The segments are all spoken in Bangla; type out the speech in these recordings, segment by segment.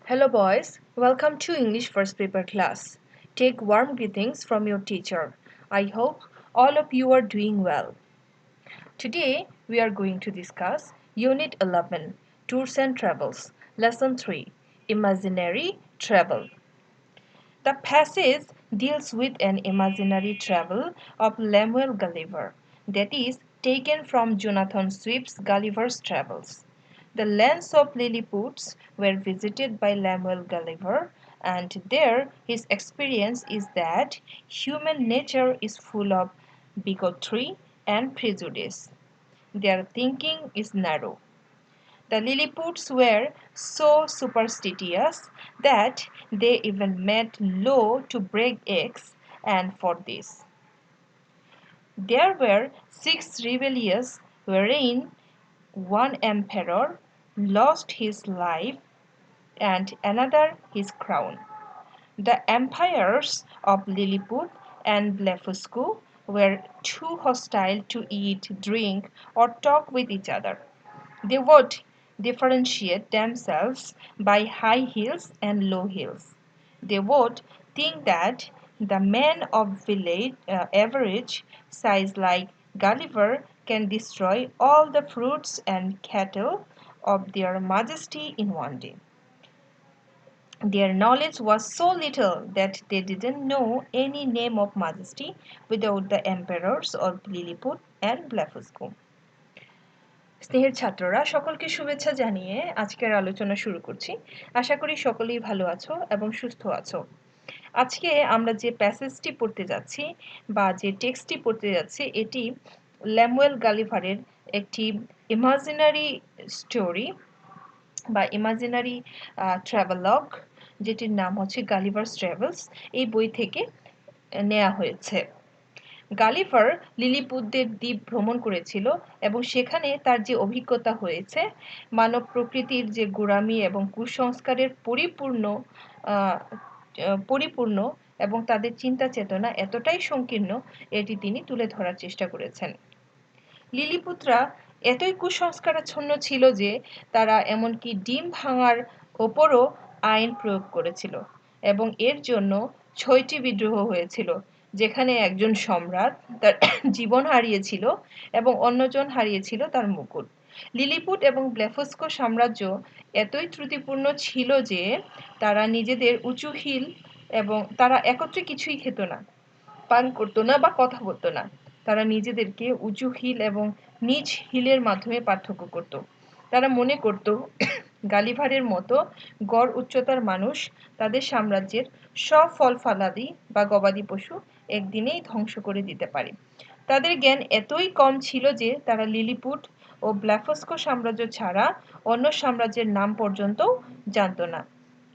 Hello, boys. Welcome to English First Paper class. Take warm greetings from your teacher. I hope all of you are doing well. Today, we are going to discuss Unit 11 Tours and Travels, Lesson 3 Imaginary Travel. The passage deals with an imaginary travel of Lemuel Gulliver, that is, taken from Jonathan Swift's Gulliver's Travels. The lands of Lilliputians were visited by Lemuel Gulliver, and there his experience is that human nature is full of bigotry and prejudice. Their thinking is narrow. The Lilliputians were so superstitious that they even made law to break eggs, and for this there were 6 rebellions wherein one emperor lost his life and another his crown. The empires of Lilliput and Blefuscu were too hostile to eat, drink, or talk with each other. They would differentiate themselves by high hills and low hills. They would think that the man of average size like Gulliver can destroy all the fruits and cattle of their majesty in one day. Their knowledge was so little that they didn't know any name of majesty without the emperors of Lilliput and Blefuscu. স্নেহের ছাত্ররা সকলকে শুভেচ্ছা জানিয়ে আজকের আলোচনা শুরু করছি। আশা করি সকলেই ভালো আছো এবং সুস্থ আছো। আজকে আমরা যে প্যাসেজটি পড়তে যাচ্ছি বা যে টেক্সটটি পড়তে যাচ্ছি এটি ল্যামুয়েল গালিভারের একটি ইমাজিনারি স্টোরি বা ইমাজিনারি ট্রাভেলগ, যেটির নাম হচ্ছে গালিভার্স ট্রাভেলস, এই বই থেকে নেওয়া হয়েছে। গালিভার লিলিপুটদের দ্বীপ ভ্রমণ করেছিল এবং সেখানে তার যে অভিজ্ঞতা হয়েছে, মানব প্রকৃতির যে গোঁড়ামি এবং কুসংস্কারের পরিপূর্ণ এবং তাদের চিন্তা চেতনা এতটাই সংকীর্ণ, এটি তিনি তুলে ধরার চেষ্টা করেছেন। লিলিপুটরা এতই কুসংস্কারাচ্ছন্ন ছিল যে তারা এমনকি ডিম ভাঙার ওপরও আইন প্রয়োগ করেছিল এবং এর জন্য 6টি বিদ্রোহ হয়েছিল, যেখানে একজন সম্রাট তার জীবন হারিয়েছিল এবং অন্যজন হারিয়েছিল তার মুকুট। লিলিপুট এবং ব্লেফস্কো সাম্রাজ্য এতই ত্রুটিপূর্ণ ছিল যে তারা নিজেদের উঁচু হিল এবং তারা একত্রে কিছুই খেত না, পান করতো না বা কথা বলতো না। তারা নিজেদেরকে উঁচু হিল এবং নিচ হিলের মাধ্যমে পার্থক্য করত। তারা মনে করত গালিভারের মতো গড় উচ্চতার মানুষ তাদের সাম্রাজ্যের সব ফল ফলাদি বা গবাদি পশু একদিনেই ধ্বংস করে দিতে পারে। তাদের জ্ঞান এতই কম ছিল যে তারা লিলিপুট ও ব্ল্যাফস্কো সাম্রাজ্য ছাড়া অন্য সাম্রাজ্যের নাম পর্যন্তও জানত না।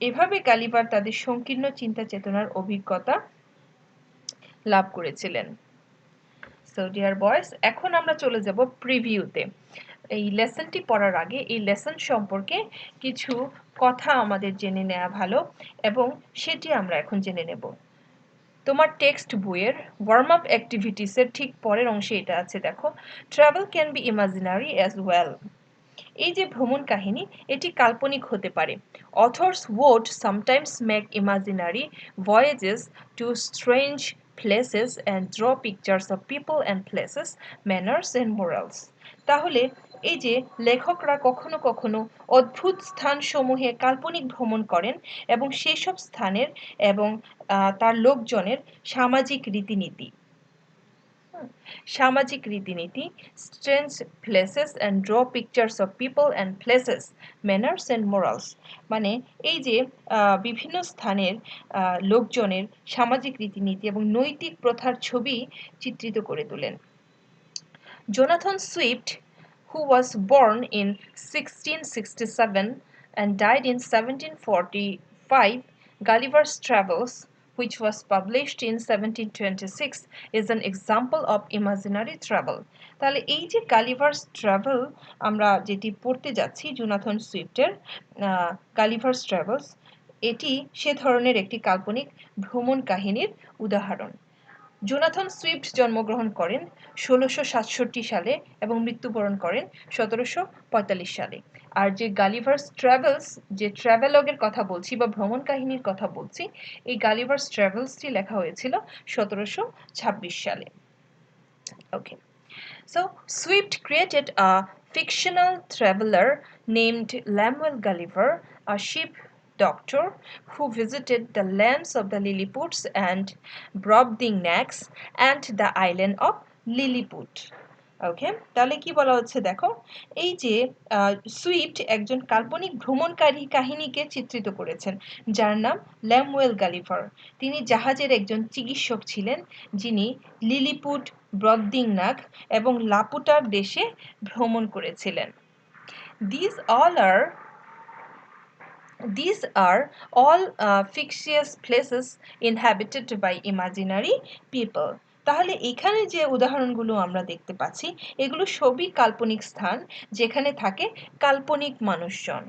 এভাবে গালিভার তাদের সংকীর্ণ চিন্তা চেতনার অভিজ্ঞতা লাভ করেছিলেন। সো ডিয়ার বয়েজ, এখন আমরা চলে যাব প্রিভিউতে। এই লেসনটি পড়ার আগে এই লেসন সম্পর্কে কিছু কথা আমাদের জেনে নেওয়া ভালো এবং সেটি আমরা এখন জেনে নেব। তোমার টেক্সট বইয়ের ওয়ার্ম আপ অ্যাক্টিভিটিসের ঠিক পরের অংশে এটা আছে, দেখো, travel can be imaginary as well. এই যে ভ্রমণ কাহিনী, এটি কাল্পনিক হতে পারে। Authors would sometimes make imaginary voyages to strange places and draw pictures of people and places, manners and morals. তাহলে এই যে লেখকরা কখনো কখনো অদ্ভুত স্থানসমূহে কাল্পনিক ভ্রমণ করেন এবং সেই সব স্থানের এবং তার লোকজনের সামাজিক রীতিনীতি, strange places and draw pictures of people and places, manners and morals, মানে এই যে বিভিন্ন স্থানের লোকজনের সামাজিক রীতিনীতি এবং নৈতিক প্রথার ছবি চিত্রিত করে তোলেন। Jonathan Swift, who was born in 1667 and died in 1745, Gulliver's Travels, which was published in 1726, is an example of imaginary travel. তাহলে এই যে গালিভার্স ট্রাভেল আমরা যেটি পড়তে যাচ্ছি, জোনাথন সুইফটের গালিভার্স ট্রাভেলস, এটি সে ধরনের একটি কাল্পনিক ভ্রমণ কাহিনীর উদাহরণ। জোনাথন সুইফট জন্মগ্রহণ করেন 1667 সালে এবং মৃত্যুবরণ করেন 1745 সালে। আর যে গালিভার্স ট্রাভেলস, যে ট্রাভেলগের কথা বলছি বা ভ্রমণ কাহিনীর কথা বলছি, এই গালিভার্স ট্রাভেলসটি লেখা হয়েছিল 1726 সালে। ওকে, so Swift created a fictional traveler named Lemuel Gulliver, a ship doctor who visited the lands of the Lilliputs and Brobdingnags and the island of Lilliput. ওকে, তাহলে কি বলা হচ্ছে দেখো, এই যে সুইফট একজন কাল্পনিক ভ্রমণকারী কাহিনীকে চিত্রিত করেছেন যার নাম ল্যামুয়েল গালিভার। তিনি জাহাজের একজন চিকিৎসক ছিলেন যিনি লিলিপুট, ব্রদ্দিংনাগ এবং লাপুটার দেশে ভ্রমণ করেছিলেন। These are all fictitious places inhabited by imaginary people. তাহলে এখানে যে উদাহরণগুলো আমরা দেখতে পাচ্ছি এগুলো সবই কাল্পনিক স্থান যেখানে থাকে কাল্পনিক মানুষজন।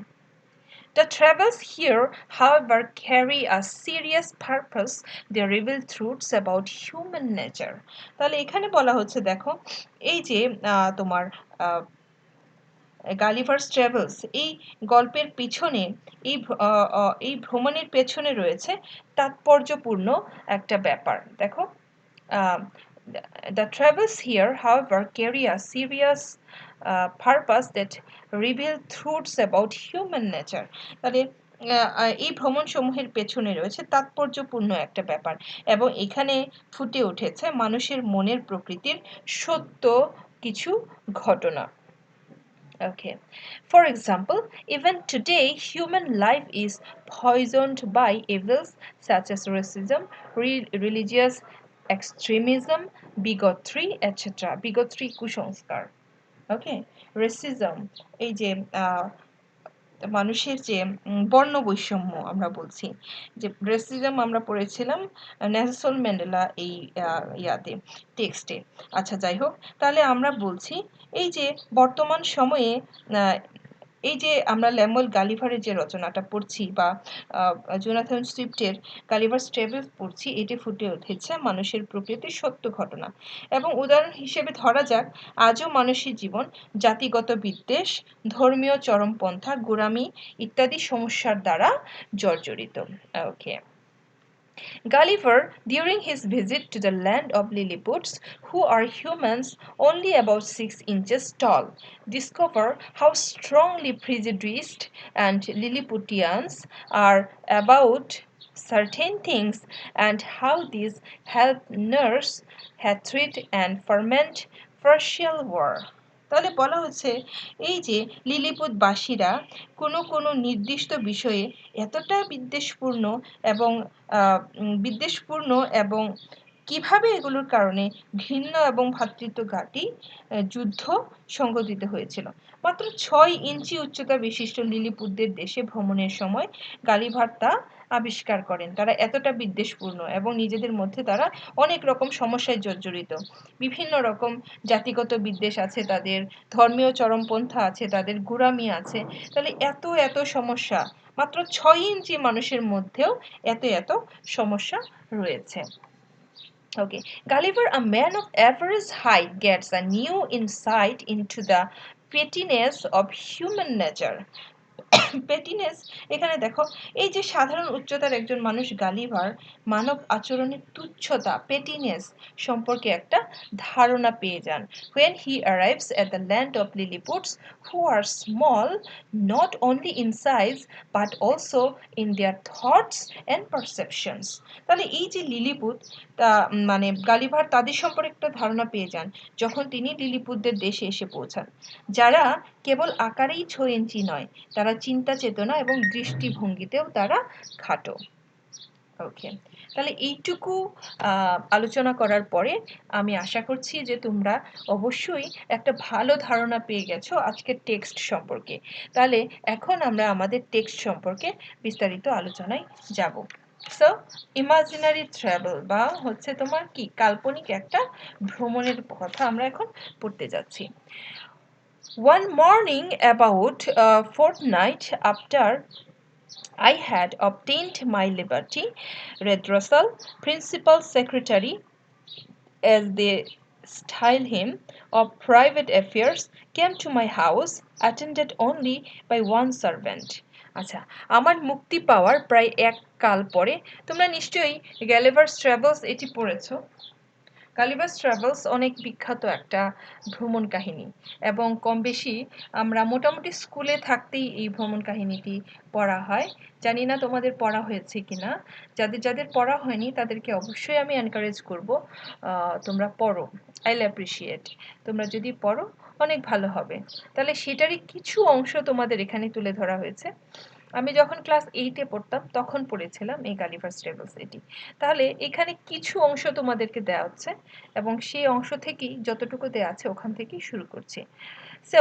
The travels here, however, carry a serious purpose. They reveal truths about human nature. তাহলে এখানে বলা হচ্ছে দেখো, এই যে তোমার গালিভার্স ট্রাভেলস, এই গল্পের পিছনে এই ভ্রমণের পেছনে রয়েছে তাৎপর্যপূর্ণ একটা ব্যাপার। দেখো, the travels here, however, carry a serious purpose that reveal truths about human nature. তাহলে এই ভ্রমণ সমূহের পেছনে রয়েছে তাৎপর্যপূর্ণ একটা ব্যাপার এবং এখানে ফুটে উঠেছে মানুষের মনের প্রকৃতির সত্য কিছু ঘটনা। Okay. For example, even today, human life is poisoned by evils such as racism, religious extremism, bigotry, etc. Bigotry কুসংস্কার। Okay. Racism, এই যে মানুষের যে বর্ণ বৈষম্য আমরা বলছি, যে রেসিজম আমরা পড়েছিলাম নেলসন ম্যান্ডেলা এই ইয়াতে টেক্সটে। আচ্ছা, যাই হোক, তাহলে আমরা বলছি এই যে বর্তমান সময়ে এই যে আমরা ল্যামুয়েল গালিভারের যে রচনাটা পড়ছি বা জোনাথন সুইফটের গালিভার্স ট্রাভেলস পড়ছি, এটি ফুটে উঠেছে মানুষের প্রকৃতির সত্য ঘটনা। এবং উদাহরণ হিসেবে ধরা যাক, আজও মানুষের জীবন জাতিগত বিদ্বেষ, ধর্মীয় চরমপন্থা, গোঁড়ামি ইত্যাদি সমস্যার দ্বারা জর্জরিত। ওকে, Gulliver, during his visit to the land of Lilliputs, who are humans only about 6 inches tall, discover how strongly prejudiced and Lilliputians are about certain things and how these help nurse hatred and ferment racial war. তাহলে বলা হচ্ছে এই যে লিলিপুটবাসীরা কোনো নির্দিষ্ট বিষয়ে এতটা বিদ্বেষপূর্ণ এবং কিভাবে এগুলোর কারণে ঘৃণ্য এবং ভ্রাতৃত্বঘাতী যুদ্ধ সংঘটিত হয়েছিল। মাত্র 6 ইঞ্চি উচ্চতা বিশিষ্ট লিলিপুটদের দেশে ভ্রমণের সময় গালিভার তা আবিষ্কার করেন। তারা এতটা বিদ্বেষপূর্ণ এবং নিজেদের মধ্যে তারা অনেক রকম সমস্যায় জর্জরিত। বিভিন্ন রকম জাতিগত বিদ্বেষ আছে তাদের, ধর্মীয় চরমপন্থা আছে তাদের, গোঁড়ামি আছে। তাহলে এত সমস্যা মাত্র 6 ইঞ্চি মানুষের মধ্যেও এত সমস্যা রয়েছে। Okay, Gulliver, a man of average height, gets a new insight into the pettiness of human nature. পেটিনেস, এখানে দেখো এই যে সাধারণ উচ্চতার একজন মানুষ গালিভার মানব আচরণের তুচ্ছতা, পেটিনেস সম্পর্কে একটা ধারণা পেয়ে যান when he arrives at the land of Lilliputs, who are small not only in size but also in their thoughts and perceptions. তাহলে এই যে লিলিপুট, মানে গালিভার তাদের সম্পর্কে একটা ধারণা পেয়ে যান যখন তিনি লিলিপুটদের দেশে এসে পৌঁছান, যারা কেবল আকারেই 6 ইঞ্চি নয়, তারা চিন্তা চেতনা এবং দৃষ্টিভঙ্গিতেও তারা খাটো। ওকে, তাহলে এইটুকু আলোচনা করার পরে আমি আশা করছি যে তোমরা অবশ্যই একটা ভালো ধারণা পেয়ে গেছো আজকের টেক্সট সম্পর্কে। তাহলে এখন আমরা আমাদের টেক্সট সম্পর্কে বিস্তারিত আলোচনায় যাব। সো ইমাজিনারি ট্রাভেল বা হচ্ছে তোমার কি কাল্পনিক একটা ভ্রমণের কথা আমরা এখন পড়তে যাচ্ছি। One morning, about a fortnight after I had obtained my liberty, Red Russell, principal secretary as they style him, of private affairs, came to my house, attended only by one servant. আচ্ছা, আমার মুক্তি পাওয়ার প্রায় এক কাল পরে, তোমরা নিশ্চয়ই গ্যালিভার্স ট্রাভেলস এটি পড়েছো। গালিভার্স ট্রাভেলস অনেক বিখ্যাত একটা ভ্রমণ কাহিনী, এবং কম বেশি আমরা মোটামুটি স্কুলে থাকতেই এই ভ্রমণ কাহিনীটি পড়া হয়। জানি না তোমাদের পড়া হয়েছে কিনা। যাদের যাদের পড়া হয়নি তাদেরকে অবশ্যই আমি এনকারেজ করব, তোমরা পড়ো। I will appreciate. তোমরা যদি পড়ো অনেক ভালো হবে। তাহলে সেটারই কিছু অংশ তোমাদের এখানে তুলে ধরা হয়েছে। আমি যখন ক্লাস 8-এ পড়তাম তখন পড়েছিলাম এই গালিভার্স ট্রাভেলস এটি। তাহলে এখানে কিছু অংশ তোমাদেরকে দেওয়া হচ্ছে, এবং সেই অংশ থেকেই যতটুকু দেওয়া আছে ওখান থেকেই শুরু করছি। সো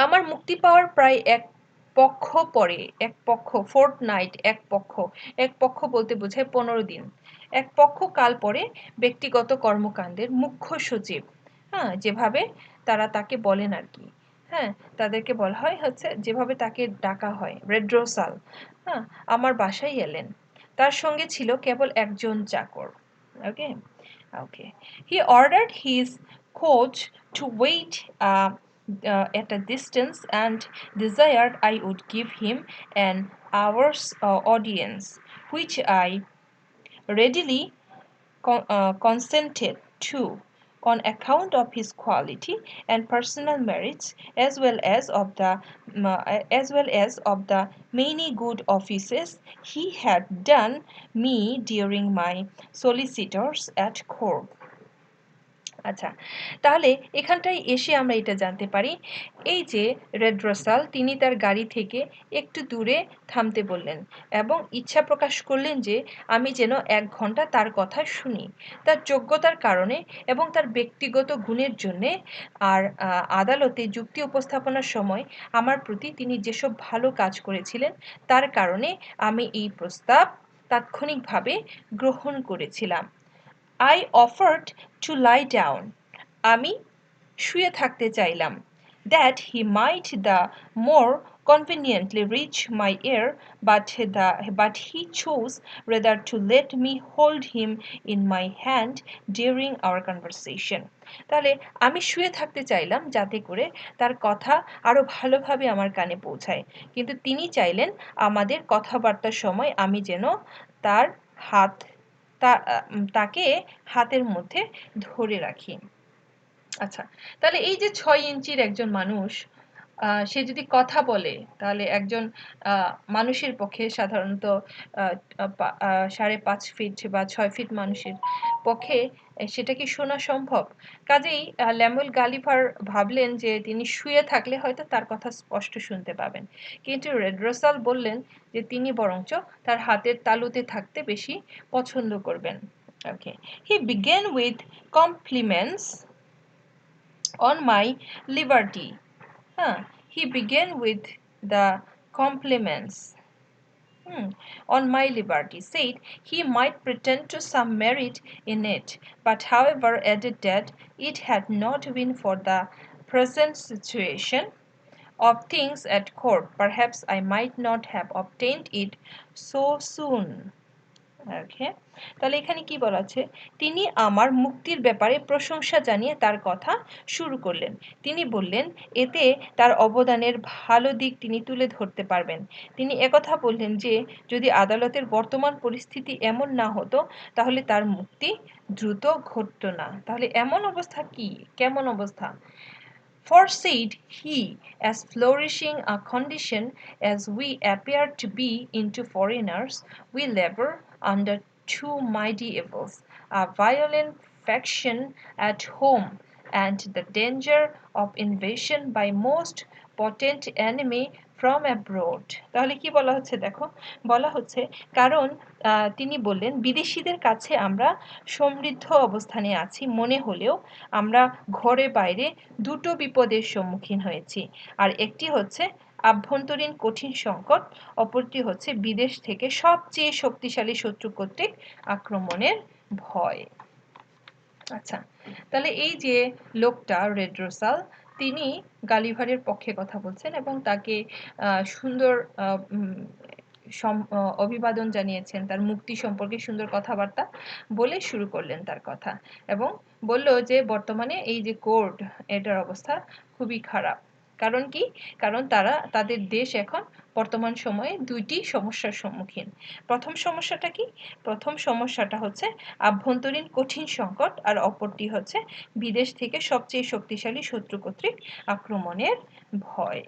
আমার মুক্তি পাওয়ার প্রায় এক পক্ষ পরে, এক পক্ষ, ফোর্টনাইট, এক পক্ষ বলতে বোঝায় 15 দিন, এক পক্ষ কাল পরে ব্যক্তিগত কর্মকাণ্ডের মুখ্য সচিব, হ্যাঁ, যেভাবে তারা তাকে বলেন আর কি, হ্যাঁ, তাদেরকে বলা হয় হচ্ছে, যেভাবে তাকে ডাকা হয়, রেড্রোসাল, হ্যাঁ, আমার বাসায় এলেন। তার সঙ্গে ছিল কেবল একজন চাকর। ওকে, ওকে। He ordered his coach to wait at a distance and desired I would give him an hour's audience, which I readily consented to, on account of his quality and personal merits, as well as of the many good offices he had done me during my solicitors at court. আচ্ছা, তাহলে এখানটায় এসে আমরা এটা জানতে পারি, এই যে রেড্রোসাল তিনি তার গাড়ি থেকে একটু দূরে থামতে বললেন এবং ইচ্ছা প্রকাশ করলেন যে আমি যেন 1 ঘন্টা তার কথা শুনি। তার যোগ্যতার কারণে এবং তার ব্যক্তিগত গুণের জন্যে, আর আদালতে যুক্তি উপস্থাপনার সময় আমার প্রতি তিনি যেসব ভালো কাজ করেছিলেন তার কারণে আমি এই প্রস্তাব তাৎক্ষণিকভাবে গ্রহণ করেছিলাম। I offered to lie down. আমি শুয়ে থাকতে চাইলাম, that he might the more conveniently reach my ear, but he chose rather to let me hold him in my hand during our conversation. তাহলে আমি শুয়ে থাকতে চাইলাম যাতে করে তার কথা আরো ভালোভাবে আমার কানে পৌঁছায়, কিন্তু তিনি চাইলেন আমাদের কথাবার্তার সময় আমি যেন তার হাত তাকে হাতের মধ্যে ধরে রাখি। আচ্ছা, তাহলে এই যে 6 ইঞ্চির একজন মানুষ, সে যদি কথা বলে তাহলে একজন মানুষের পক্ষে সাধারণত 5.5 ফিট বা 6 ফিট মানুষের পক্ষে সেটা কি শোনা সম্ভব? কাজেই ল্যামুয়েল গালিভার ভাবলেন যে তিনি শুয়ে থাকলে হয়তো তার কথা স্পষ্ট শুনতে পাবেন, কিন্তু রেড্রোসাল বললেন যে তিনি বরঞ্চ তার হাতের তালুতে থাকতে বেশি পছন্দ করবেন। Okay, he began with compliments on my liberty. He began with the compliments on my liberty, said he might pretend to some merit in it, but however added that it had not been for the present situation of things at court, perhaps I might not have obtained it so soon. ওকে, তাহলে এখানে কি বলা আছে, তিনি আমার মুক্তির ব্যাপারে প্রশংসা জানিয়ে তার কথা শুরু করলেন। তিনি বললেন এতে তার অবদানের ভালো দিক তিনি তুলে ধরতে পারবেন। তিনি একথা বললেন যে যদি আদালতের বর্তমান পরিস্থিতি এমন না হতো তাহলে তার মুক্তি দ্রুত ঘটতো না। তাহলে এমন অবস্থা কি, কেমন অবস্থা? For said he, as flourishing a condition as we appear to be into foreigners, we labor under two mighty evils, a violent faction at home and the danger of invasion by most potent enemy from abroad. তাহলে কি বলা হচ্ছে দেখো, বলা হচ্ছে কারণ তিনি বললেন বিদেশিদের কাছে আমরা সমৃদ্ধ অবস্থানে আছি মনে হলেও আমরা ঘরে বাইরে দুটো বিপদের সম্মুখীন হয়েছি, আর একটি হচ্ছে আভ্যন্তরীণ কঠিন সংকট, অপরটি হচ্ছে বিদেশ থেকে সবচেয়ে শক্তিশালী শত্রু কর্তৃক আক্রমণের ভয়। আচ্ছা, তাহলে এই যে লোকটা রেড্রোসাল তিনি গালিভারের পক্ষে কথা বলছেন এবং তাকে সুন্দর অভিবাদন জানিয়েছেন, তার মুক্তি সম্পর্কে সুন্দর কথাবার্তা বলে শুরু করলেন তার কথা, এবং বলল যে বর্তমানে এই যে কোর্ট, এটার অবস্থা খুবই খারাপ। কারণ কি? কারণ তাদের দেশ এখন বর্তমান সময়ে দুইটি সমস্যার সম্মুখীন। প্রথম সমস্যাটা কি? প্রথম সমস্যাটা হচ্ছে আভ্যন্তরীণ কঠিন সংকট, আর অপরটি হচ্ছে বিদেশ থেকে সবচেয়ে শক্তিশালী শত্রু কর্তৃক আক্রমণের ভয়।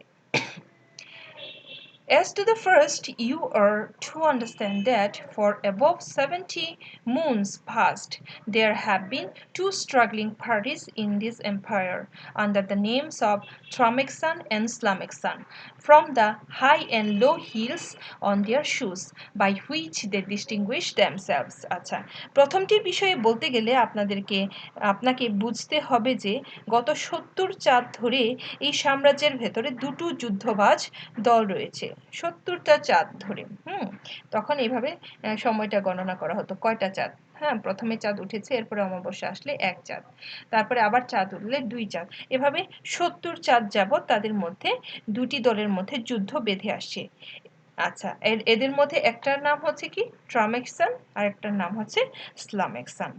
As to the first, you are to understand that for above 70 moons past, there have been two struggling parties in this empire under the names of Tramexan and Slamexan, from the high and low heels on their shoes, by which they distinguish themselves. আচ্ছা, প্রথমটির বিষয়ে বলতে গেলে আপনাকে বুঝতে হবে যে গত 70 চাঁদ ধরে এই সাম্রাজ্যের ভেতরে দুটো যুদ্ধবাজ দল রয়েছে। 70টা চাঁদ ধরে। তখন এইভাবে সময়টা গণনা করা হতো, কয়টা চাঁদ। হ্যাঁ, প্রথমে চাঁদ উঠেছে, এরপরে অমাবস্যা আসলে এক চাঁদ, তারপরে আবার চাঁদ উঠলে দুই চাঁদ, এভাবে 70 চাঁদ যাবত তাদের মধ্যে দুটি দলের মধ্যে যুদ্ধ বেঁধে আসছে। আচ্ছা, এদের মধ্যে একটার নাম হচ্ছে কি ট্রামেক্সান, আর একটার নাম হচ্ছে স্লামেক্সান।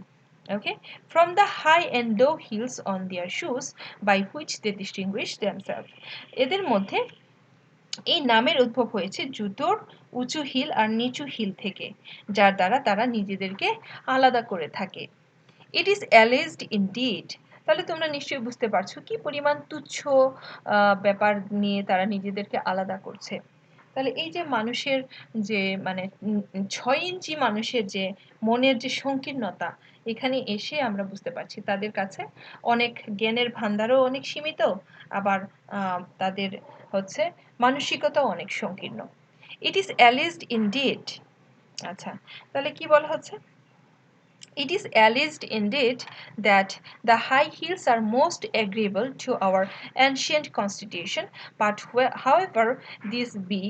Okay, from the high and low heels on their shoes by which they distinguish themselves. এদের মধ্যে এই নামের উদ্ভব হয়েছে জুতোর উঁচু হিল আর নিচু হিল থেকে, যার দ্বারা তারা নিজেদেরকে আলাদা করে থাকে। It is alleged indeed. তাহলে তোমরা নিশ্চয়ই বুঝতে পারছো কি পরিমাণ তুচ্ছ ব্যাপার নিয়ে তারা নিজেদেরকে আলাদা করছে। তাহলে এই যে মানুষের যে মানে 6 ইঞ্চি মানুষের যে মনের যে সংকীর্ণতা, এখানে এসে আমরা বুঝতে পারছি তাদের কাছে অনেক জ্ঞানের ভান্ডারও অনেক সীমিত, আবার তাদের হচ্ছে মানসিকতাও অনেক সংকীর্ণ। It is alleged indeed. আচ্ছা, তাহলে কি বলা হচ্ছে? It is alleged indeed that the high heels are most agreeable to our ancient constitution, but however this be,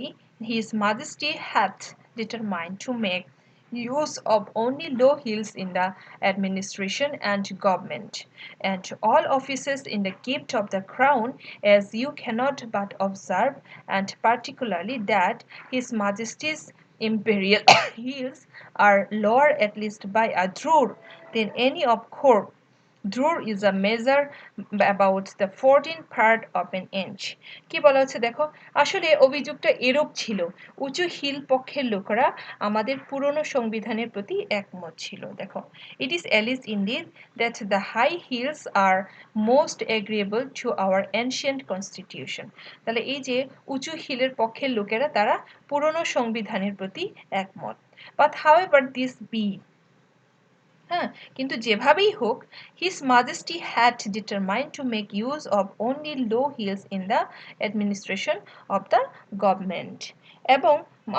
his majesty hath determined to make use of only low heels in the administration and government, and all offices in the gift of the crown, as you cannot but observe, and particularly that his majesty's imperial heels are lower at least by a drur than any of court. Drur is a measure about the 14th part of an inch. কি বলা হচ্ছে দেখো, আসলে অভিযোগটা এরূপ ছিল, উঁচু হিল পক্ষের লোকেরা আমাদের পুরনো সংবিধানের প্রতি একমত ছিল। দেখো, it is alleged indeed that the high heels are most agreeable to our ancient constitution. তাহলে এই যে উঁচু হিলের পক্ষের লোকেরা তারা পুরনো সংবিধানের প্রতি একমত। But however this be, হ্যাঁ, কিন্তু যেভাবেই হোক, his majesty had determined to make use of only low heels in the administration of the government, এবং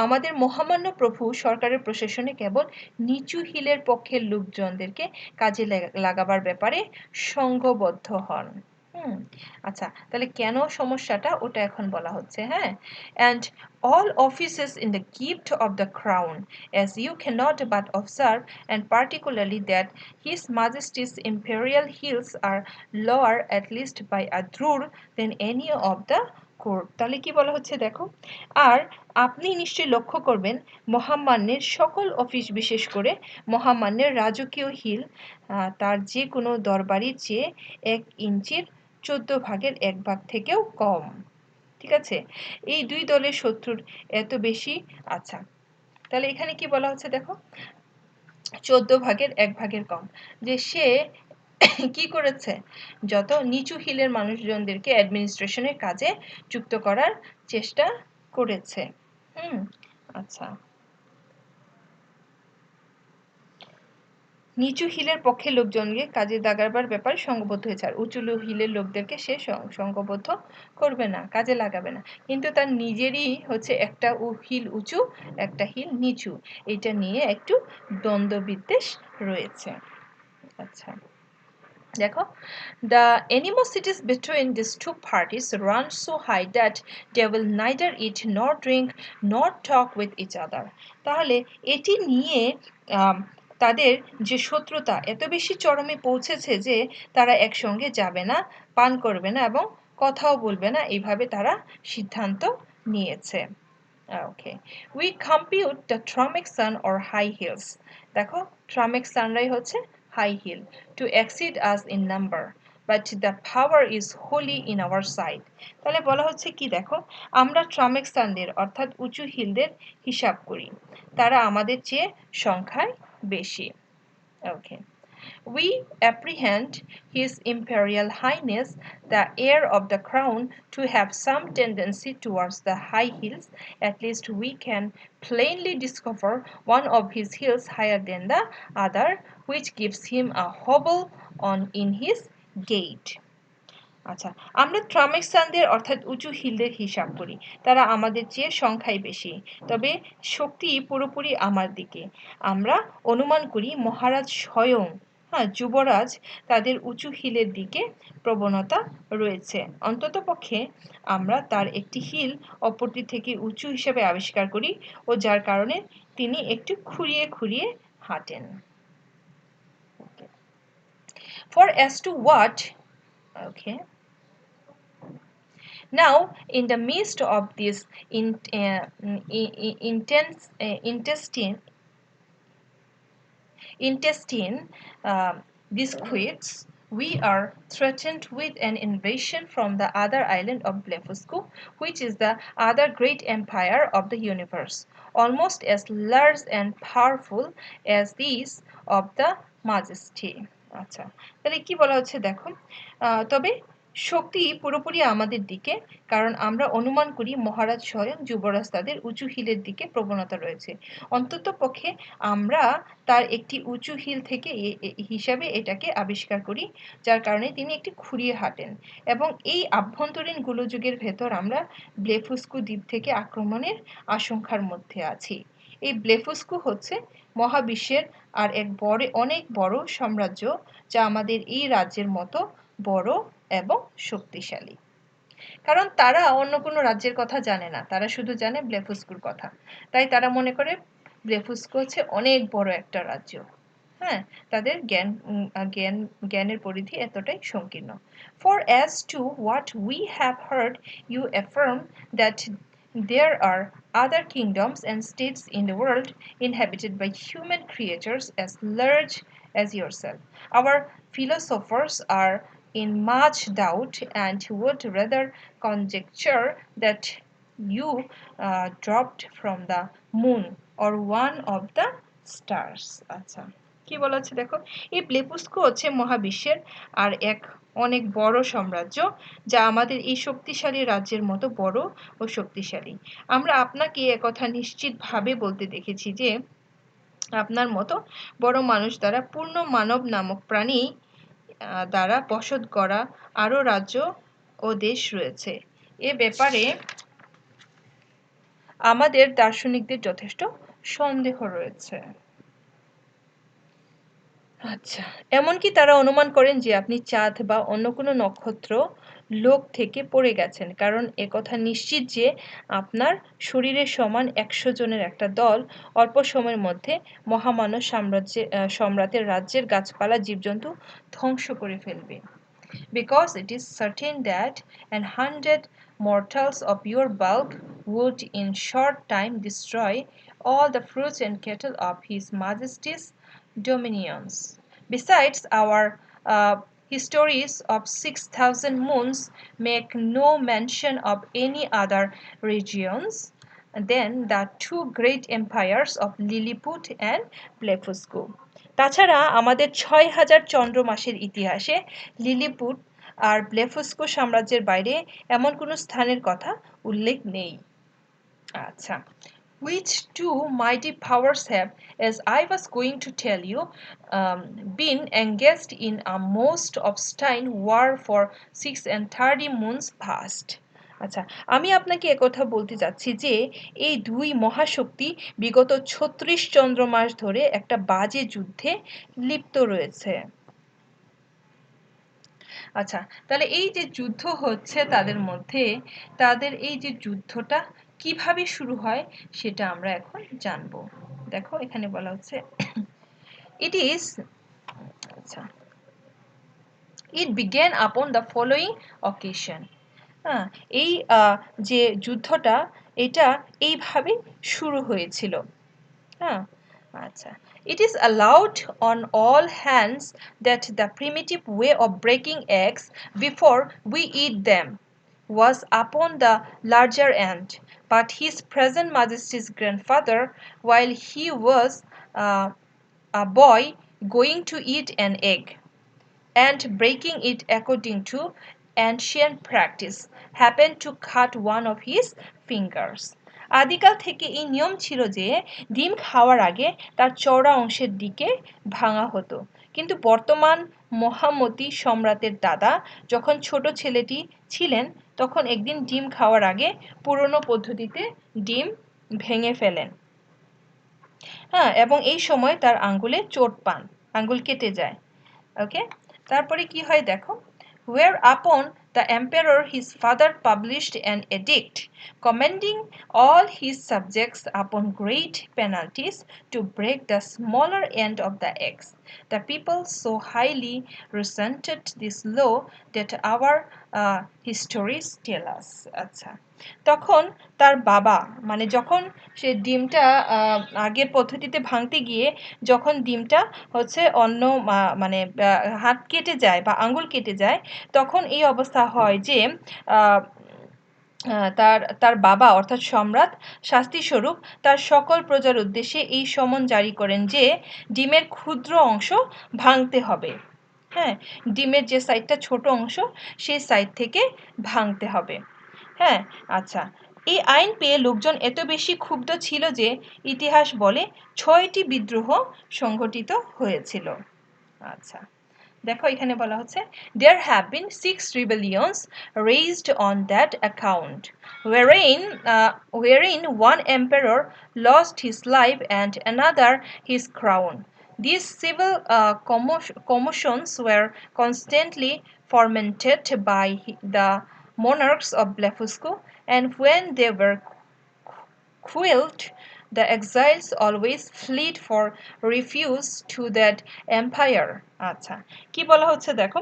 আমাদের মহামান্য প্রভু সরকারের প্রশাসনে কেবল নিচু হিলের পক্ষের লোকজনদেরকে কাজে লাগাবার ব্যাপারে সংঘবদ্ধ হন। আচ্ছা, তাহলে কেন সমস্যাটা ওটা এখন বলা হচ্ছে। হ্যাঁ, and all offices in the gift of the crown, as you cannot but observe, and particularly that his majesty's imperial heels are lower at least by a drur than any of the court. তাহলে কি বলা হচ্ছে দেখো, আর আপনি নিশ্চয়ই লক্ষ্য করবেন মহামান্যের সকল অফিস, বিশেষ করে মহামান্যের রাজকীয় হিল তার যে কোনো দরবারির চেয়ে 1 ইঞ্চির 14 ভাগের 1 ভাগ থেকেও কম। ঠিক আছে, এই দুই দলের শত্রুর এত বেশি। আচ্ছা, তাহলে এখানে কি বলা হচ্ছে দেখো, 14 ভাগের 1 ভাগের কম, যে সে কি করেছে, যত নিচু হিলের মানুষজনদেরকে অ্যাডমিনিস্ট্রেশনের কাজে যুক্ত করার চেষ্টা করেছে। আচ্ছা, নিচু হিলের পক্ষে লোকজনকে কাজে লাগাবার ব্যাপারে সংঘবদ্ধ হয়েছে, আর উঁচু হিলের লোকদেরকে সে সংঘবদ্ধ করবে না, কাজে লাগাবে না, কিন্তু তার নিজেরই হচ্ছে একটা হিল উঁচু, একটা হিল নিচু, এটা নিয়ে একটু দ্বন্দ্ব বিদ্বেষ রয়েছে। আচ্ছা, দেখো, the animosities between these two parties run so high that they will neither eat nor drink nor talk with each other. তাহলে এটি নিয়ে তাদের যে শত্রুতা এত বেশি চরমে পৌঁছেছে যে তারা একসঙ্গে যাবে না, পান করবে না এবং কথাও বলবে না, এইভাবে তারা সিদ্ধান্ত নিয়েছে। Okay, we compute the tramic sun or high hills. দেখো tramic sunরাই হচ্ছে high hill to exceed us in number, but the power is wholly in our side. তাহলে বলা হচ্ছে কি দেখো, আমরা ট্রামিক সানদের অর্থাৎ উঁচু হিলদের হিসাব করি, তারা আমাদের চেয়ে সংখ্যায় বেশি। Okay. We apprehend His Imperial Highness, the heir of the crown, to have some tendency towards the high hills. At least we can plainly discover one of his hills higher than the other, which gives him a hobble on in his gait. আচ্ছা, আমরা ট্রামিক সানদের অর্থাৎ উঁচু হিলদের হিসাব করি, তারা আমাদের চেয়ে সংখ্যায় বেশি, তবে শক্তি পুরোপুরি আমার দিকে। আমরা অনুমান করি মহারাজ স্বয়ং, হ্যাঁ যুবরাজ, তাদের উঁচু হিলের দিকে প্রবণতা রয়েছে। অন্ততপক্ষে আমরা তার একটি হিল অপরটি থেকে উঁচু হিসেবে আবিষ্কার করি, ও যার কারণে তিনি একটু খুঁড়িয়ে খুঁড়িয়ে হাঁটেন। For as to what, okay. Now, in the midst of this intestine disputes, we are threatened with an invasion from the other island of Blefuscu, which is the other great empire of the universe, almost as large and powerful as these of the Majesty. আচ্ছা, তাহলে কি বলা হচ্ছে দেখো, তবে শক্তি পুরোপুরি আমাদের দিকে, কারণ আমরা অনুমান করি মহারাজ স্বয়ং যুবরাজ তাদের উঁচু হিলের দিকে প্রবণতা রয়েছে। অন্ততপক্ষে আমরা তার একটি উঁচু হিল থেকে হিসাবে এটাকে আবিষ্কার করি, যার কারণে তিনি একটি খুঁড়িয়ে হাঁটেন, এবং এই আভ্যন্তরীণ গোলযোগের ভেতর আমরা ব্লেফুস্কু দ্বীপ থেকে আক্রমণের আশঙ্কার মধ্যে আছি। এই ব্লেফুস্কু হচ্ছে মহাবিশ্বের আর এক অনেক বড় সাম্রাজ্য, যা আমাদের এই রাজ্যের মতো বড় এবং শক্তিশালী। কারণ তারা অন্য কোনো রাজ্যের কথা জানে না, তারা শুধু জানে ব্লেফুস্কুর কথা, তাই তারা মনে করে ব্লেফুস্কু হচ্ছে অনেক বড় একটা রাজ্য। হ্যাঁ, তাদের জ্ঞানের পরিধি এতটাই সংকীর্ণ। For as to what we have heard, you affirm that there are other kingdoms and states in the world inhabited by human creatures as large as yourself. Our philosophers are in much doubt and would rather conjecture that you dropped from the moon or one of the stars. আচ্ছা, কি বলা হচ্ছে দেখো, এই ব্লেপুস্কো হচ্ছে মহাবিশ্বের আর এক অনেক বড় সাম্রাজ্য, যা আমাদের এই শক্তিশালী রাজ্যের মতো বড় ও শক্তিশালী। আমরা আপনাকে একথা নিশ্চিতভাবে বলতে দেখেছি যে আপনার মতো বড় মানুষ দ্বারা পূর্ণ মানব নামক প্রাণী দ্বারা বসত করা আরও রাজ্য ও দেশ রয়েছে। এ ব্যাপারে আমাদের দার্শনিকদের যথেষ্ট সন্দেহ রয়েছে। আচ্ছা, এমনকি তারা অনুমান করেন যে আপনি চাঁদ বা অন্য কোনো নক্ষত্র লোক থেকে পড়ে গেছেন, কারণ একথা নিশ্চিত যে আপনার শরীরের সমান 100 জনের একটা দল অল্প সময়ের মধ্যে মহামানব সম্রাটের রাজ্যের গাছপালা জীবজন্তু ধ্বংস করে ফেলবে। Because it is certain that 100 mortals of your bulk would in short time destroy all the fruits and cattle of His Majesty's dominions. Besides, our histories of 6,000 moons make no mention of any other regions than the two great empires of Lilliput and Blefuscu. তাছাড়া আমাদের 6,000 চন্দ্র মাসের ইতিহাসে লিলিপুট আর ব্লেফুস্কো সাম্রাজ্যের বাইরে এমন কোনো স্থানের কথা উল্লেখ নেই। আচ্ছা, which two mighty powers have, as I was going to tell you, been engaged in a most obstinate war for 36 moons past. আচ্ছা, আমি আপনাকে একথা বলতে যাচ্ছি যে এই দুই মহাশক্তি বিগত 36 চন্দ্রমাস ধরে একটা বাজে যুদ্ধে লিপ্ত রয়েছে। আচ্ছা, তাহলে এই যে যুদ্ধ হচ্ছে তাদের মধ্যে, তাদের এই যে যুদ্ধটা কিভাবে শুরু হয় সেটা আমরা এখন জানব। দেখো এখানে বলা হচ্ছে it is, আচ্ছা, it began upon the following occasion. এই যে যুদ্ধটা এটা এইভাবে শুরু হয়েছিল। হ্যাঁ, আচ্ছা। It is allowed on all hands that the primitive way of breaking eggs before we eat them was upon the larger end, but His present Majesty's grandfather, while he was uh, a boy going to eat an egg and breaking it according to ancient practice, happened to cut one of his fingers. আদিকাল থেকে এই নিয়ম ছিল যে ডিম খাওয়ার আগে তার চওড়া অংশের দিকে ভাঙা হতো, কিন্তু বর্তমান মহামতি সম্রাটের দাদা যখন ছোট ছেলেটি ছিলেন তখন একদিন ডিম খাওয়ার আগে পুরনো পদ্ধতিতে ডিম ভেঙে ফেলেন। হ্যাঁ, এবং এই সময় তার আঙ্গুলে চোট পান, আঙ্গুল কেটে যায়। ওকে, তারপরে কি হয় দেখো, whereupon the emperor his father published an edict commanding all his subjects upon great penalties to break the smaller end of the eggs. The people so highly resented this law that our histories tell us. আচ্ছা, তখন তার বাবা মানে যখন সে ডিমটা আগের পদ্ধতিতে ভাঙতে গিয়ে যখন ডিমটা হচ্ছে অন্য মানে হাত কেটে যায় বা আঙ্গুল কেটে যায়, তখন এই অবস্থা হয় যে তার তার বাবা অর্থাৎ সম্রাট শাস্তিস্বরূপ তার সকল প্রজার উদ্দেশ্যে এই সমন জারি করেন যে ডিমের ক্ষুদ্র অংশ ভাঙতে হবে। হ্যাঁ, ডিমের যে সাইডটা ছোট অংশ সেই সাইড থেকে ভাঙতে হবে। হ্যাঁ, আচ্ছা, এই আইন পেয়ে লোকজন এত বেশি ক্ষুব্ধ ছিল যে ইতিহাস বলে 6টি বিদ্রোহ সংঘটিত হয়েছিল। আচ্ছা, দেখো এখানে বলা হচ্ছে there have been 6 rebellions raised on that account wherein one emperor lost his life and another his crown. These civil commotions were constantly fomented by the monarchs of Blefuscu, and when they were quelled, the exiles always fled for refuge to that empire. আচ্ছা, কি বলা হচ্ছে দেখো,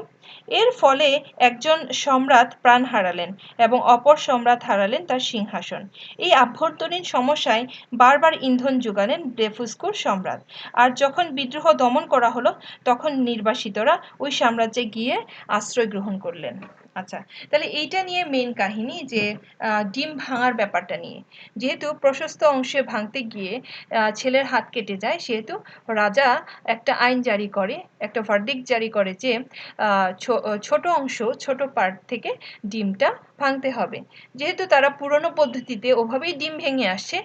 এর ফলে একজন সম্রাট প্রাণ হারালেন এবং অপর সম্রাট হারালেন তার সিংহাসন। এই আভ্যন্তরীণ সমস্যায় বারবার ইন্ধন যোগালেন ব্লেফুস্কুর সম্রাট। আর যখন বিদ্রোহ দমন করা হলো তখন নির্বাসিতরা ওই সাম্রাজ্যে গিয়ে আশ্রয় গ্রহণ করলেন। আচ্ছা, তাহলে এইটা নিয়ে মেন কাহিনী যে ডিম ভাঙার ব্যাপারটা নিয়ে, যেহেতু প্রশস্ত অংশে ভাঙতে গিয়ে ছেলের হাত কেটে যায়, সেহেতু রাজা একটা আইন জারি করে, একটা ভার্ডিক্ট জারি করে যে ছোট অংশ ছোট পার্ট থেকে ডিমটা ভাঙতে হবে। যেহেতু তারা পুরনো পদ্ধতিতে ওভাবেই ডিম ভেঙে আসছে,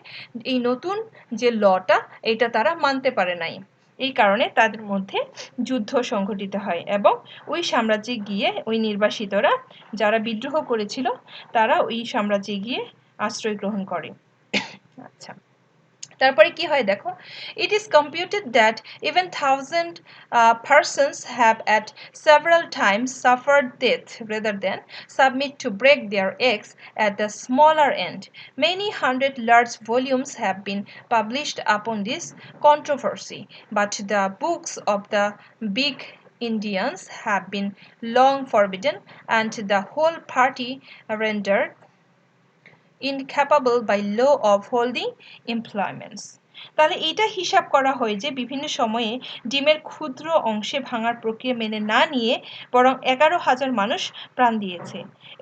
এই নতুন যে লটা এটা তারা মানতে পারে নাই। এই কারণে তাদের মধ্যে যুদ্ধ সংঘটিত হয় এবং ওই সাম্রাজ্যে গিয়ে ওই নির্বাসিতরা যারা বিদ্রোহ করেছিল তারা ওই সাম্রাজ্যে গিয়ে আশ্রয় গ্রহণ করে। আচ্ছা, তারপরে কি হয় দেখো, it is computed that even 1,000 persons have at several times suffered death rather than submit to break their eggs at the smaller end. Many hundred large volumes have been published upon this controversy, but the books of the big Indians have been long forbidden and the whole party rendered incapable by law of holding employments. তাহলে এইটা হিসাব করা হয় যে বিভিন্ন সময়ে ডিমের ক্ষুদ্র অংশে ভাঙার প্রক্রিয়া মেনে না নিয়ে বরং 11,000 মানুষ প্রাণ দিয়েছে।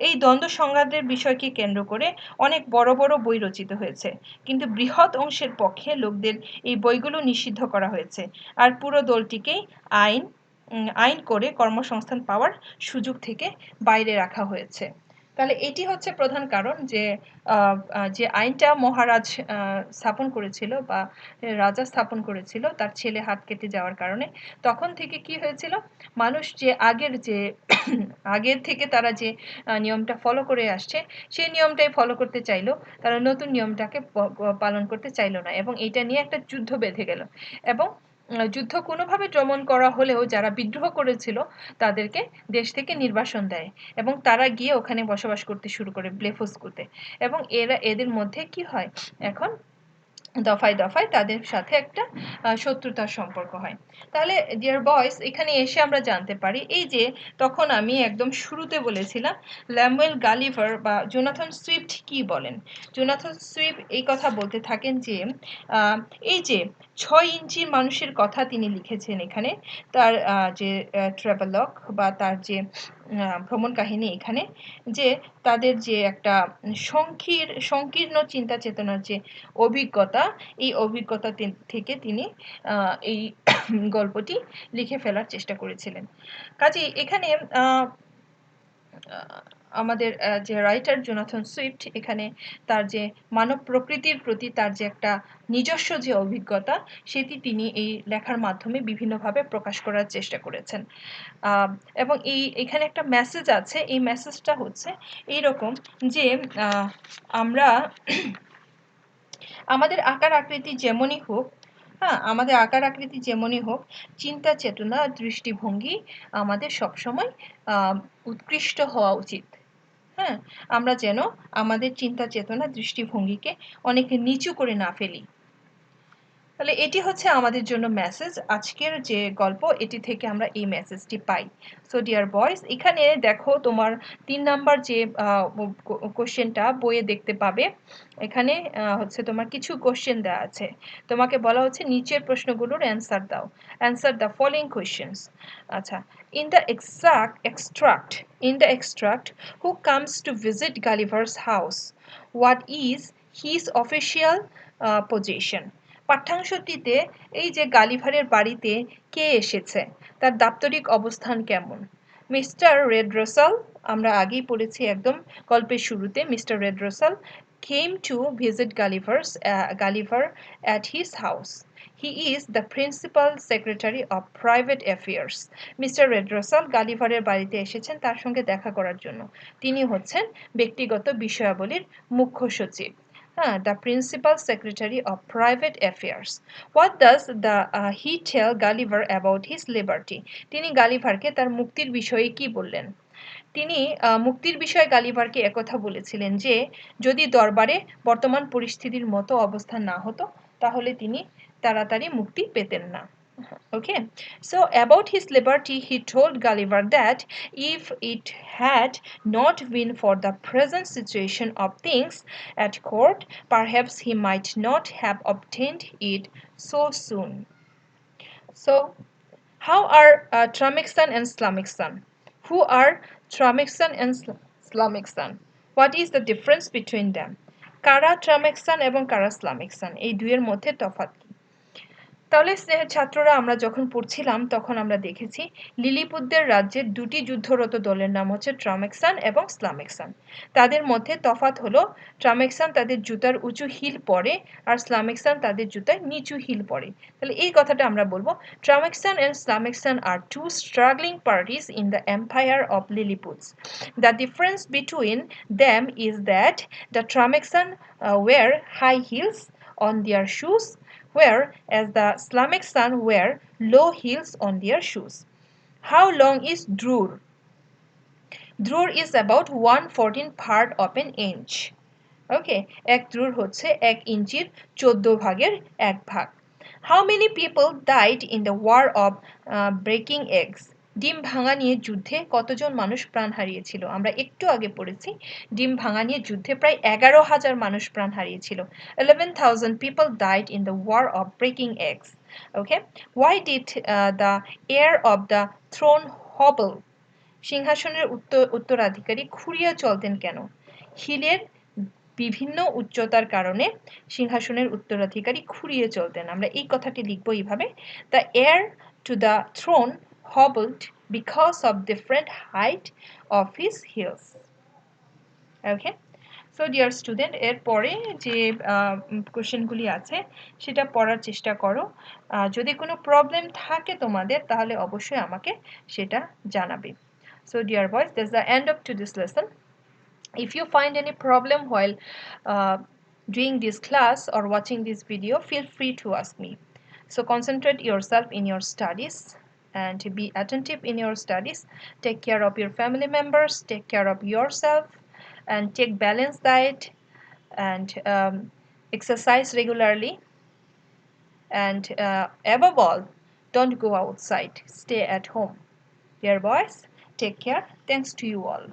এই দ্বন্দ্ব সংঘাতের বিষয়কে কেন্দ্র করে অনেক বড় বড় বই রচিত হয়েছে, কিন্তু বৃহৎ অংশের পক্ষে লোকদের এই বইগুলো নিষিদ্ধ করা হয়েছে আর পুরো দলটিকেই আইন করে কর্মসংস্থান পাওয়ার সুযোগ থেকে বাইরে রাখা হয়েছে। তাহলে এটি হচ্ছে প্রধান কারণ যে যে আইনটা মহারাজ স্থাপন করেছিল বা রাজা স্থাপন করেছিল তার ছেলে হাত কেটে যাওয়ার কারণে, তখন থেকে কি হয়েছিল, মানুষ যে আগের থেকে তারা যে নিয়মটা ফলো করে আসছে সেই নিয়মটাই ফলো করতে চাইলো, তারা নতুন নিয়মটাকে পালন করতে চাইলো না এবং এটা নিয়ে একটা যুদ্ধ বেঁধে গেল এবং যুদ্ধ কোনোভাবে দমন করা হলেও যারা বিদ্রোহ করেছিল তাদেরকে দেশ থেকে নির্বাসন দেয় এবং তারা গিয়ে ওখানে বসবাস করতে শুরু করে ব্লেফুস্কুতে। এবং এদের মধ্যে কি হয়, এখন দফায় দফায় তাদের সাথে একটা শত্রুতার সম্পর্ক হয়। তাহলে ডিয়ার বয়েস, এখানে এসে আমরা জানতে পারি এই যে তখন আমি একদম শুরুতে বলেছিলাম ল্যামুয়েল গালিভার বা জোনাথন সুইফট কি বলেন। জোনাথন সুইফট এই কথা বলতে থাকেন যে এই যে 6 ইঞ্চির মানুষের কথা তিনি লিখেছেন এখানে তার যে ট্রাভেলগ বা তার যে ভ্রমণ কাহিনী এখানে, যে তাদের যে একটা সংকীর্ণ চিন্তা চেতনার যে অভিজ্ঞতা, এই অভিজ্ঞতা থেকে তিনি এই গল্পটি লিখে ফেলার চেষ্টা করেছিলেন। কাজেই এখানে আমাদের যে রাইটার জোনাথন সুইফট এখানে তার যে মানব প্রকৃতির প্রতি তার যে একটা নিজস্ব যে অভিজ্ঞতা সেটি তিনি এই লেখার মাধ্যমে বিভিন্নভাবে প্রকাশ করার চেষ্টা করেছেন। এবং এখানে একটা মেসেজ আছে, এই মেসেজটা হচ্ছে এইরকম যে আমরা আমাদের আকার আকৃতি যেমনই হোক, আমাদের আকার আকৃতি যেমনই হোক, চিন্তা চেতনা দৃষ্টিভঙ্গি আমাদের সবসময় উৎকৃষ্ট হওয়া উচিত। হ্যাঁ, আমরা যেন আমাদের চিন্তা চেতনা দৃষ্টিভঙ্গিকে অনেক নিচু করে না ফেলি। তাহলে এটি হচ্ছে আমাদের জন্য মেসেজ, আজকের যে গল্প এটি থেকে আমরা এই মেসেজটি পাই। সো ডিয়ার বয়েজ, এখানে দেখো তোমার 3 নাম্বার যে কোশ্চেনটা বইয়ে দেখতে পাবে, এখানে হচ্ছে তোমার কিছু কোশ্চেন দেওয়া আছে, তোমাকে বলা হচ্ছে নিচের প্রশ্নগুলোর অ্যান্সার দাও, অ্যান্সার দ্য ফলোইং কোশ্চেনস। আচ্ছা, in the extract who comes to visit Gulliver's house, what is his official position? পাঠ্যাংশটিতে এই যে গালিভারের বাড়িতে কে এসেছে তার দাপ্তরিক অবস্থান কেমন? মিস্টার রেডরসাল, আমরা আগেই পড়েছি একদম গল্পের শুরুতে, mister রেডরসাল came to visit Gulliver at his house. He is the principal secretary of private affairs. Mister Reldresal গালিভারের বাড়িতে এসেছেন তার সঙ্গে দেখা করার জন্য। তিনি হচ্ছেন ব্যক্তিগত বিষয়াবলীর মুখ্য সচিব। The principal secretary of private affairs. What does he tell Gulliver about his liberty? তিনি গালিভারকে তার মুক্তির বিষয়ে কি বললেন? তিনি মুক্তির বিষয়ে গালিভারকে একথা বলেছিলেন যে যদি দরবারে বর্তমান পরিস্থিতির মতো অবস্থা না হতো তাহলে তিনি তাড়াতাড়ি মুক্তি পেতেন না। Okay, so about his liberty, he told Gulliver that if it had not been for the present situation of things at court, perhaps he might not have obtained it so soon. So, how are Tramixan and Slamixan? Who are Tramixan and Slamixan? What is the difference between them? কারা ট্রামেক্সান এবং কারা স্লামিক্সান, এই দুইয়ের মধ্যে তফাৎ কি? তাহলে ছাত্ররা আমরা যখন পড়ছিলাম তখন আমরা দেখেছি লিলিপুটদের রাজ্যের দুটি যুদ্ধরত দলের নাম হচ্ছে ট্রামেক্সান এবং স্লামেক্সান। তাদের মধ্যে তফাৎ হলো ট্রামেক্সান তাদের জুতার উঁচু হিল পরে আর স্লামেক্সান তাদের জুতায় নিচু হিল পরে। তাহলে এই কথাটা আমরা বলবো ট্রামেক্সান and Slamexan are two struggling parties in the empire of Lilliput. The difference between them is that the Tramexan wear high heels on their shoes, whereas the Slamexan wear low heels on their shoes. How long is Drur? Drur is about 1/14 part of an inch. Okay, এক দ্রুর হচ্ছে 1 ইঞ্চির 14 ভাগের 1 ভাগ। How many people died in the war of breaking eggs? ডিম ভাঙা নিয়ে যুদ্ধে কতজন মানুষ প্রাণ হারিয়েছিল? আমরা একটু আগে পড়েছি ডিম ভাঙা নিয়ে যুদ্ধে প্রায় 11,000 মানুষ প্রাণ হারিয়েছিল। 11,000 people died in the war of breaking eggs. Okay, why did the heir of the throne hobble? সিংহাসনের উত্তরাধিকারী খুঁড়িয়ে চলতেন কেন? হিলের বিভিন্ন উচ্চতার কারণে সিংহাসনের উত্তরাধিকারী খুঁড়িয়ে চলতেন। আমরা এই কথাটি লিখব এইভাবে, the heir to the throne hobbled because of different height of his heels. Okay, so dear student, এরপরে যে কোশ্চেনগুলি আছে সেটা পড়ার চেষ্টা করো। যদি কোনো প্রবলেম থাকে তোমাদের তাহলে অবশ্যই আমাকে সেটা জানাবে। So dear boys, that's the end of today's lesson. If you find any problem while doing this class or watching this video, feel free to ask me. So concentrate yourself in your studies and be attentive in your studies. Take care of your family members, take care of yourself, and take balanced diet, and exercise regularly, and above all, don't go outside. Stay at home. Dear boys, take care. Thanks to you all.